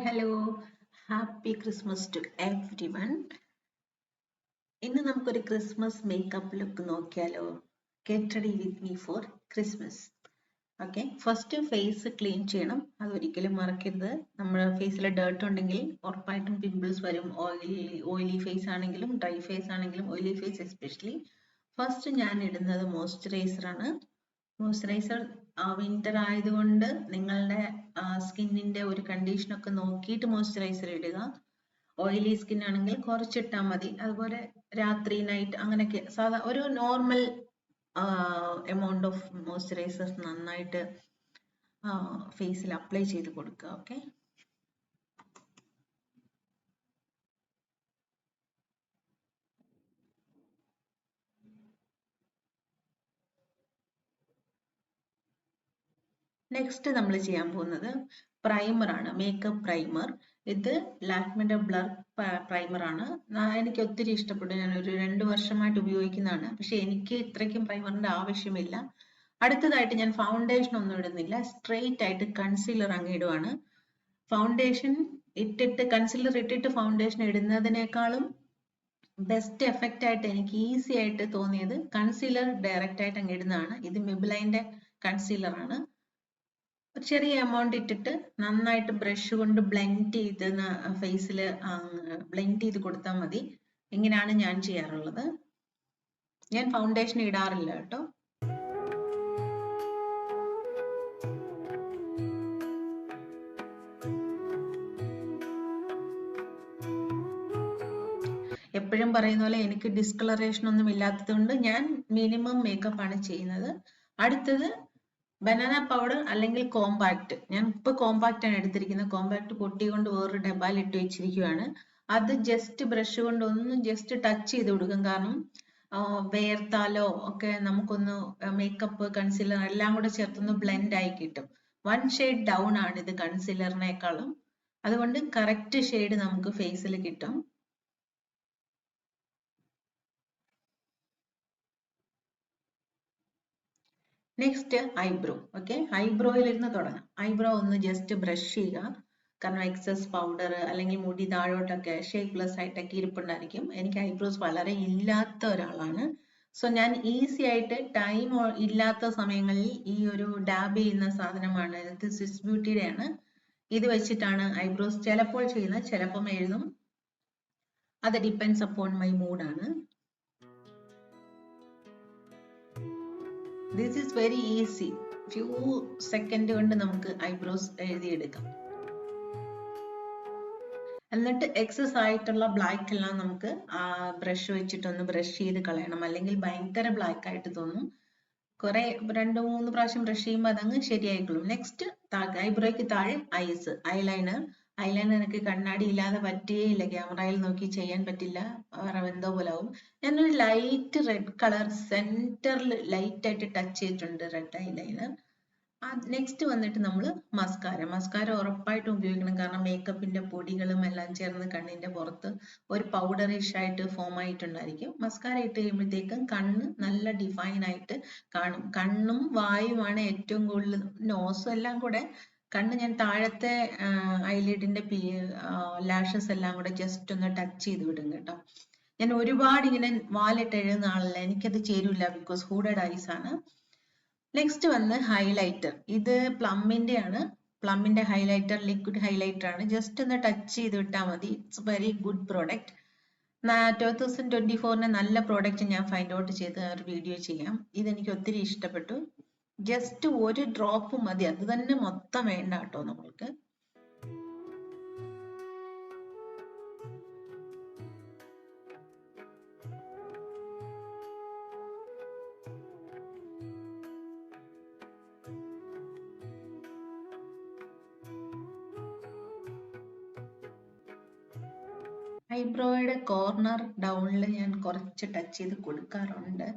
hello. Happy Christmas to everyone. ഇന്ന് നമുക്കൊരു Christmas makeup look നോക്കിയാലോ? Get ready with me for Christmas. Okay, first phase clean ചെയ്യണം. അതൊരിക്കലും മറക്കരുത്. നമ്മുടെ ഫേസിൽ ഡേർട്ട് ഉണ്ടെങ്കിൽ ഉറപ്പായിട്ടും പിമ്പിൾസ് വരും. ഓയിലി ഫേസ് ആണെങ്കിലും ഡ്രൈ ഫേസ് ആണെങ്കിലും ഓയിലി ഫേസ് എസ്പെഷ്യലി. ഫസ്റ്റ് ഞാൻ ഇടുന്നത് മോയ്സ്ചറൈസർ ആണ്. മോയ്സ്ചറൈസർ വിന്റർ ആയതുകൊണ്ട് നിങ്ങളുടെ സ്കിന്നിന്റെ ഒരു കണ്ടീഷൻ ഒക്കെ നോക്കിയിട്ട് മോയ്സ്ചറൈസർ ഇടുക. ഓയിലി സ്കിൻ ആണെങ്കിൽ കുറച്ചിട്ടാൽ മതി. അതുപോലെ രാത്രി നൈറ്റ് അങ്ങനെയൊക്കെ സാധാ ഒരു നോർമൽ എമൗണ്ട് ഓഫ് മോയ്സ്ചറൈസർ നന്നായിട്ട് ഫേസിൽ അപ്ലൈ ചെയ്ത് കൊടുക്കുക. ഓക്കെ, നെക്സ്റ്റ് നമ്മൾ ചെയ്യാൻ പോകുന്നത് പ്രൈമർ ആണ്, മേക്കപ്പ് പ്രൈമർ. ഇത് ലാക്മിന്റെ ബ്ലർ പ്രൈമർ ആണ്. എനിക്ക് ഒത്തിരി ഇഷ്ടപ്പെട്ടു. ഞാൻ ഒരു 2 വർഷമായിട്ട് ഉപയോഗിക്കുന്നതാണ്. പക്ഷെ എനിക്ക് ഇത്രയ്ക്കും പ്രൈമറിന്റെ ആവശ്യമില്ല. അടുത്തതായിട്ട് ഞാൻ ഫൗണ്ടേഷൻ ഒന്നും ഇടുന്നില്ല, സ്ട്രെയിറ്റ് ആയിട്ട് കൺസീലർ അങ്ങ് ഇടുവാണ്. ഫൗണ്ടേഷൻ ഇട്ടിട്ട് കൺസീലർ ഇട്ടിട്ട് ഫൗണ്ടേഷൻ ഇടുന്നതിനേക്കാളും ബെസ്റ്റ് എഫക്റ്റ് ആയിട്ട് എനിക്ക് ഈസി ആയിട്ട് തോന്നിയത് കൺസീലർ ഡയറക്റ്റ് ആയിട്ട് അങ്ങ് ഇടുന്നതാണ്. ഇത് മെബിലൈന്റെ കൺസീലർ ആണ്. ചെറിയ എമൗണ്ട് ഇട്ടിട്ട് നന്നായിട്ട് ബ്രഷ് കൊണ്ട് ബ്ലെൻഡ് ചെയ്ത് ഫേസിൽ ബ്ലെൻഡ് ചെയ്ത് കൊടുത്താൽ മതി. ഇങ്ങനെയാണ് ഞാൻ ചെയ്യാറുള്ളത്. ഞാൻ ഫൗണ്ടേഷൻ ഇടാറില്ല കേട്ടോ. എപ്പോഴും പറയുന്ന പോലെ എനിക്ക് ഡിസ്കളറേഷൻ ഒന്നും ഇല്ലാത്തതുകൊണ്ട് ഞാൻ മിനിമം മേക്കപ്പ് ആണ് ചെയ്യുന്നത്. അടുത്തത് ബനാന പൗഡർ അല്ലെങ്കിൽ കോമ്പാക്ട്. ഞാൻ ഇപ്പൊ കോമ്പാക്ട് ആണ് എടുത്തിരിക്കുന്നത്. കോമ്പാക്ട് പൊട്ടിക്കൊണ്ട് വേറൊരു ഡബ്ബയിൽ ഇട്ട് വെച്ചിരിക്കുകയാണ്. അത് ജസ്റ്റ് ബ്രഷ് കൊണ്ട് ഒന്ന് ജസ്റ്റ് ടച്ച് ചെയ്ത് കൊടുക്കും. കാരണം വേർത്താലോ ഒക്കെ നമുക്കൊന്ന് മേക്കപ്പ് കൺസീലർ എല്ലാം കൂടെ ചേർത്തൊന്ന് ബ്ലെൻഡ് ആയി കിട്ടും. 1 ഷെയ്ഡ് ഡൗൺ ആണ് ഇത് കൺസീലറിനേക്കാളും. അതുകൊണ്ട് കറക്റ്റ് ഷെയ്ഡ് നമുക്ക് ഫേസിൽ കിട്ടും. Next eyebrow. ഓക്കെ, ഐബ്രോയിൽ ഇരുന്ന് തുടങ്ങാം. ഐബ്രോ ഒന്ന് ജസ്റ്റ് ബ്രഷ് ചെയ്യുക. കാരണം എക്സസ് പൗഡർ അല്ലെങ്കിൽ മുടി താഴോട്ടൊക്കെ ഷേപ്പ്ലെസ് ആയിട്ടൊക്കെ ഇരിപ്പുണ്ടായിരിക്കും. എനിക്ക് ഐബ്രോസ് വളരെ ഇല്ലാത്ത ഒരാളാണ്. സോ ഞാൻ ഈസി ആയിട്ട് ടൈം ഇല്ലാത്ത സമയങ്ങളിൽ ഈ ഒരു ഡാബ് ചെയ്യുന്ന സാധനമാണ്. ഇത് സ്വിസ് ബ്യൂട്ടിയുടെ ആണ്. ഇത് വെച്ചിട്ടാണ് ഐബ്രോസ് ചിലപ്പോൾ ചെയ്യുന്നത്, ചിലപ്പം എഴുതും. അത് ഡിപ്പെൻഡ്സ് അപ്പോൺ മൈ മൂഡാണ്. This is very easy. Few second കൊണ്ട് നമുക്ക് ഐബ്രോസ് എഴുതിയെടുക്കാം. എന്നിട്ട് എക്സസ് ആയിട്ടുള്ള ബ്ലാക്ക് എല്ലാം നമുക്ക് ബ്രഷ് വെച്ചിട്ടൊന്ന് ബ്രഷ് ചെയ്ത് കളയണം. അല്ലെങ്കിൽ ഭയങ്കര ബ്ലാക്ക് ആയിട്ട് തോന്നും. കുറെ 2-3 പ്രാവശ്യം ബ്രഷ് ചെയ്യുമ്പോൾ അതങ്ങ് ശരിയായിക്കൊള്ളും. നെക്സ്റ്റ് ഐബ്രോയ്ക്ക് താഴെ ഐസ്, ഐലൈനർ. ഐലൈനർ എനിക്ക് കണ്ണാടി ഇല്ലാതെ പറ്റുകയില്ല. ക്യാമറയിൽ നോക്കി ചെയ്യാൻ പറ്റില്ല, വേറെ എന്തോ പോലെ ആവും. ഞാനൊരു ലൈറ്റ് റെഡ് കളർ സെന്ററിൽ ലൈറ്റ് ആയിട്ട് ടച്ച് ചെയ്തിട്ടുണ്ട് റെഡ് ഐലൈനർ. നെക്സ്റ്റ് വന്നിട്ട് നമ്മൾ മസ്കാര. മസ്കാര ഉറപ്പായിട്ടും ഉപയോഗിക്കണം. കാരണം മേക്കപ്പിന്റെ പൊടികളും എല്ലാം ചേർന്ന് കണ്ണിന്റെ പുറത്ത് ഒരു പൗഡറിഷ് ആയിട്ട് ഫോം ആയിട്ടുണ്ടായിരിക്കും. മസ്കാര ഇട്ട് കഴിയുമ്പോഴത്തേക്കും കണ്ണ് നല്ല ഡിഫൈൻ ആയിട്ട് കാണും. കണ്ണും വായുമാണ് ഏറ്റവും കൂടുതൽ, നോസും എല്ലാം കൂടെ. കണ്ണ് ഞാൻ താഴത്തെ ഐലിഡിന്റെ ലാഷസ് എല്ലാം കൂടെ ജസ്റ്റ് ഒന്ന് ടച്ച് ചെയ്ത് വിടും കേട്ടോ. ഞാൻ ഒരുപാട് ഇങ്ങനെ വാലിട്ട് എഴുതുന്ന ആളല്ല, എനിക്കത് ചേരില്ല. ബിക്കോസ് ഹൂഡഡ് ഐസ് ആണ്. നെക്സ്റ്റ് വന്ന് ഹൈലൈറ്റർ. ഇത് പ്ലമ്മിന്റെ ആണ്. പ്ലമ്മിന്റെ ഹൈലൈറ്റർ ലിക്വിഡ് ഹൈലൈറ്റർ ആണ്. ജസ്റ്റ് ഒന്ന് ടച്ച് ചെയ്ത് വിട്ടാൽ മതി. It's very good product. 2024 നല്ല പ്രോഡക്റ്റ് ഞാൻ ഫൈൻഡ് ഔട്ട് ചെയ്ത് ഒരു വീഡിയോ ചെയ്യാം. ഇതെനിക്ക് ഒത്തിരി ഇഷ്ടപ്പെട്ടു. ജസ്റ്റ് ഒരു ഡ്രോപ്പ് മതി, അത് തന്നെ മൊത്തം വേണ്ട കേട്ടോ നമ്മൾക്ക്. ഐബ്രോയുടെ കോർണർ ഡൗണിൽ ഞാൻ കുറച്ച് ടച്ച് ചെയ്ത് കൊടുക്കാറുണ്ട്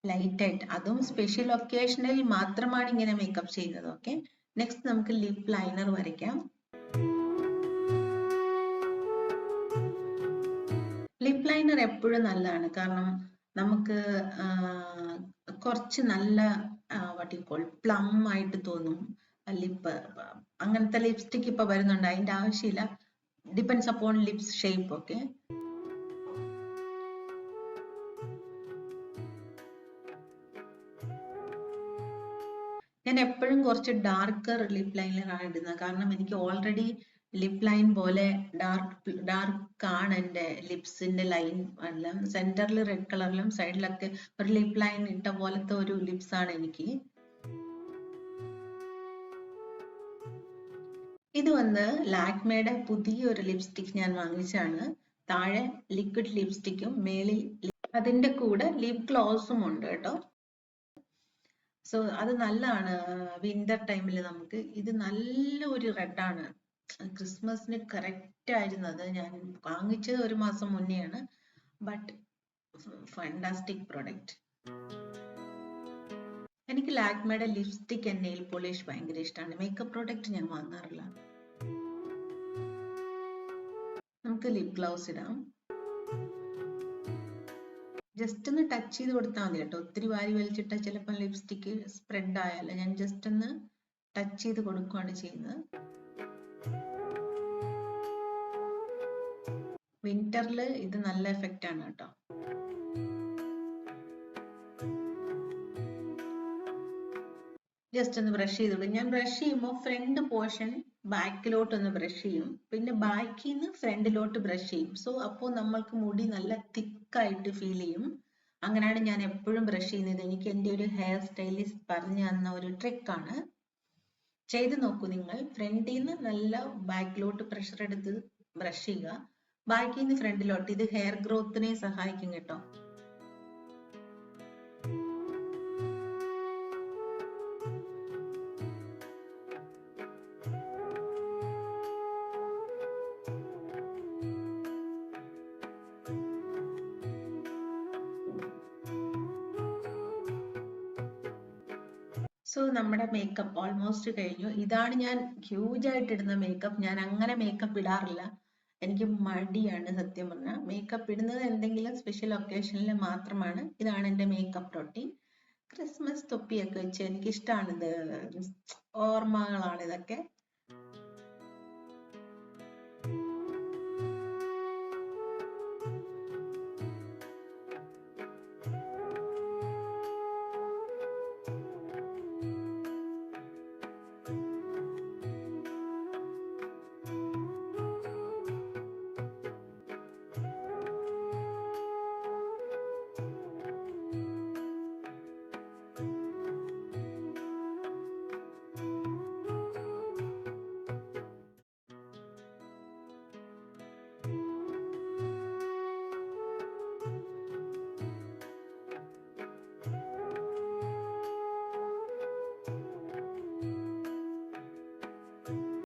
ലൈറ്റ് ആയിട്ട്. അതും സ്പെഷ്യൽ ഒക്കേഷനിൽ മാത്രമാണ് ഇങ്ങനെ മേക്കപ്പ് ചെയ്യുന്നത്. ഓക്കെ, നെക്സ്റ്റ് നമുക്ക് ലിപ് ലൈനർ വരയ്ക്കാം. ലിപ് ലൈനർ എപ്പോഴും നല്ലതാണ്. കാരണം നമുക്ക് കുറച്ച് നല്ല പ്ലം ആയിട്ട് തോന്നും. ലിപ്പ് അങ്ങനത്തെ ലിപ്സ്റ്റിക് ഇപ്പൊ വരുന്നുണ്ട്, അതിന്റെ ആവശ്യമില്ല. Depends upon lips shape. Okay, ഞാൻ എപ്പോഴും കുറച്ച് ഡാർക്കർ ലിപ് ലൈനറാണ് ഇടുന്നത്. കാരണം എനിക്ക് ഓൾറെഡി ലിപ് ലൈൻ പോലെ ഡാർക്ക് ആണ് എൻ്റെ ലിപ്സിന്റെ ലൈൻ. എല്ലാം സെന്ററിൽ റെഡ് കളറിലും സൈഡിലൊക്കെ ഒരു ലിപ് ലൈൻ ഇട്ട പോലത്തെ ഒരു ലിപ്സ് ആണ് എനിക്ക്. ഇത് വന്ന് ലാക്മേയുടെ പുതിയൊരു ലിപ്സ്റ്റിക് ഞാൻ വാങ്ങിച്ചാണ്. താഴെ ലിക്വിഡ് ലിപ്സ്റ്റിക്കും മേളിൽ അതിന്റെ കൂടെ ലിപ് ഗ്ലോസും ഉണ്ട് കേട്ടോ. സോ അത് നല്ലതാണ് വിന്റർ ടൈമിൽ നമുക്ക്. ഇത് നല്ലൊരു റെഡാണ്, ക്രിസ്മസിന് കറക്റ്റ് ആയിരുന്നത്. ഞാൻ വാങ്ങിച്ചത് 1 മാസം മുന്നെയാണ്. But fantastic product. എനിക്ക് ലാക്മേയുടെ ലിപ്സ്റ്റിക് ആൻഡ് നെയിൽ പോളിഷ് ഭയങ്കര ഇഷ്ടമാണ്. മേക്കപ്പ് പ്രോഡക്റ്റ് ഞാൻ വാങ്ങാറില്ല. നമുക്ക് ലിപ് ഗ്ലൗസ് ഇടാം. ജസ്റ്റ് ഒന്ന് ടച്ച് ചെയ്ത് കൊടുത്താൽ മതി കേട്ടോ. ഒത്തിരി വാരി വലിച്ചിട്ടാൽ ചിലപ്പോൾ ലിപ്സ്റ്റിക് സ്പ്രെഡ് ആയാലോ. ഞാൻ ജസ്റ്റ് ഒന്ന് ടച്ച് ചെയ്ത് കൊടുക്കുകയാണ് ചെയ്യുന്നത്. വിന്ററിൽ ഇത് നല്ല എഫക്റ്റ് ആണ് കേട്ടോ. ജസ്റ്റ് ഒന്ന് ബ്രഷ് ചെയ്ത് കൊടുക്കും. ഞാൻ ബ്രഷ് ചെയ്യുമ്പോൾ ഫ്രണ്ട് പോർഷൻ ബാക്കിലോട്ട് ഒന്ന് ബ്രഷ് ചെയ്യും, പിന്നെ ബാക്കിൽ നിന്ന് ഫ്രണ്ടിലോട്ട് ബ്രഷ് ചെയ്യും. സോ അപ്പോൾ നമ്മൾക്ക് മുടി നല്ല തിക്കായിട്ട് ഫീൽ ചെയ്യും. അങ്ങനെയാണ് ഞാൻ എപ്പോഴും ബ്രഷ് ചെയ്യുന്നത്. എനിക്ക് എൻ്റെ ഒരു ഹെയർ സ്റ്റൈലിസ്റ്റ് പറഞ്ഞു തന്ന ഒരു ട്രിക്കാണ്. ചെയ്ത് നോക്കൂ നിങ്ങൾ. ഫ്രണ്ടിൽ നിന്ന് നല്ല ബാക്കിലോട്ട് പ്രഷർ എടുത്ത് ബ്രഷ് ചെയ്യുക, ബാക്കിൽ നിന്ന് ഫ്രണ്ടിലോട്ട്. ഇത് ഹെയർ ഗ്രോത്തിനെ സഹായിക്കും കേട്ടോ. സോ നമ്മുടെ മേക്കപ്പ് ഓൾമോസ്റ്റ് കഴിഞ്ഞു. ഇതാണ് ഞാൻ ഹ്യൂജ് ആയിട്ട് ഇടുന്ന മേക്കപ്പ്. ഞാൻ അങ്ങനെ മേക്കപ്പ് ഇടാറില്ല, എനിക്ക് മടിയാണ് സത്യം പറഞ്ഞാൽ. മേക്കപ്പ് ഇടുന്നത് എന്തെങ്കിലും സ്പെഷ്യൽ ഒക്കേഷനിൽ മാത്രമാണ്. ഇതാണ് എൻ്റെ മേക്കപ്പ് റൊട്ടീൻ. ക്രിസ്മസ് തൊപ്പിയൊക്കെ വെച്ച് എനിക്കിഷ്ടമാണ്. ഇത് ഓർമ്മകളാണ് ഇതൊക്കെ.